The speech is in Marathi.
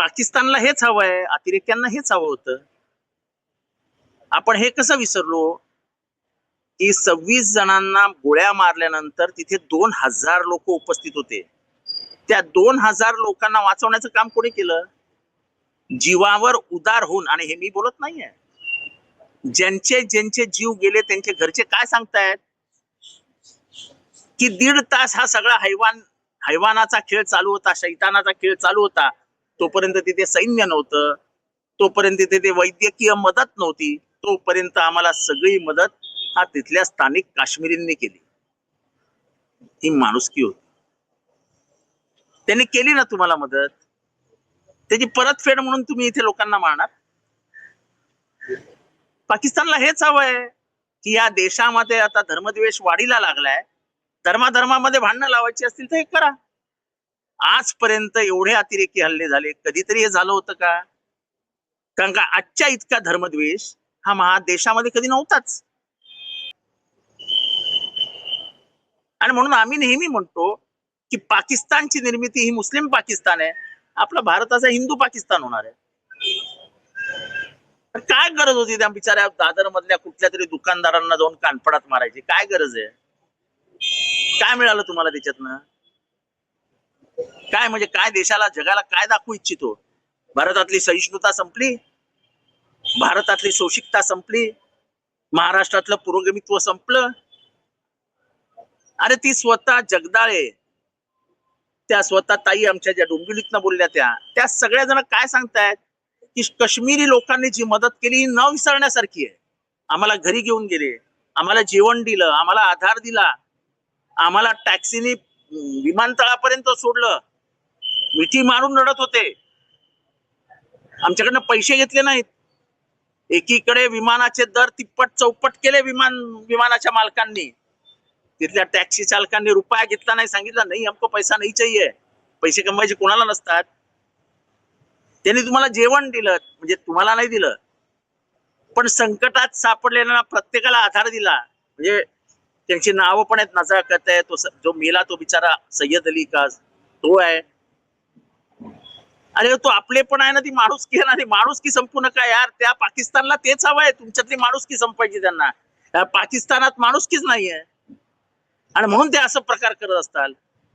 पाकिस्तानला हेच हवंय, अतिरेक्यांना हेच हवं होतं. आपण हे कसं विसरलो की 26 जणांना गोळ्या मारल्यानंतर तिथे 2000 लोक उपस्थित होते. त्या 2000 लोकांना वाचवण्याचं काम कोणी केलं? जीवावर उदार होऊन. आणि हे मी बोलत नाहीये, ज्यांचे ज्यांचे जीव गेले त्यांचे घरचे काय सांगतायत की 1.5 तास हा सगळा हैवानाचा खेळ चालू होता, शैतानाचा खेळ चालू होता. तोपर्यंत तिथे सैन्य नव्हतं, तोपर्यंत तिथे वैद्यकीय मदत नव्हती, तोपर्यंत आम्हाला सगळी मदत हा तिथल्या स्थानिक काश्मीरींनी केली. ही माणुसकी होती. त्यांनी केली ना तुम्हाला मदत, त्याची परतफेड म्हणून तुम्ही इथे लोकांना मारणार? पाकिस्तानला हेच हवंय की या देशामध्ये आता धर्मद्वेष वाढीला लागलाय. धर्माधर्मामध्ये भांडणं लावायची असतील तर हे करा. आजपर्यंत एवढे अतिरेकी हल्ले झाले, कधीतरी हे झालं होतं का? कारण का आजच्या इतका धर्मद्वेष हा देशामध्ये कधी नव्हताच. आणि म्हणून आम्ही नेहमी म्हणतो की पाकिस्तानची निर्मिती ही मुस्लिम पाकिस्तान आहे, आपला भारताचा हिंदू पाकिस्तान होणार आहे. काय गरज होती त्या बिचाऱ्या दादर मधल्या कुठल्या तरी दुकानदारांना जाऊन कानफडात मारायची? काय गरज आहे? काय मिळालं तुम्हाला त्याच्यातनं? काय म्हणजे काय देशाला जगाला काय दाखवू इच्छितो? भारतातली सहिष्णुता संपली, भारतातली सोशिकता संपली, महाराष्ट्रातलं पुरोगमित्व संपलं. अरे ती स्वतः जगदाळे, त्या स्वतः ताई आमच्या ज्या डोंबिवलीतनं बोलल्या त्या सगळ्या जण काय सांगतायत की काश्मीरी लोकांनी जी मदत केली ही न विसरण्यासारखी आहे. आम्हाला घरी घेऊन गेले, आम्हाला जेवण दिलं, आम्हाला आधार दिला, आम्हाला टॅक्सीने विमानतळापर्यंत सोडलं. मिठी मारून रडत होते, आमच्याकडनं पैसे घेतले नाहीत. एकीकडे विमानाचे दर तिप्पट चौपट केले विमानाच्या मालकांनी, तिथल्या टॅक्सी चालकांनी रुपया घेतला नाही, सांगितलं नाही हमको पैसा नाही चाहिए. पैसे कमवायचे कोणाला नसतात. त्यांनी तुम्हाला जेवण दिलं, म्हणजे तुम्हाला नाही दिलं, पण संकटात सापडलेल्या प्रत्येकाला आधार दिला. म्हणजे त्यांची नावं पण आहेत, नजाकत आहे, तो जो मेला तो बिचारा सय्यद अली का तो आहे. अरे तो आपले पण आहे ना, ती माणुसकी आहे ना, ती माणुसकी संपू नका यार. त्या पाकिस्तानला तेच हवंय, तुमच्यातली माणुसकी संपायची त्यांना. पाकिस्तानात माणुसकीच नाहीये आणि म्हणून ते असं प्रकार करत असतात.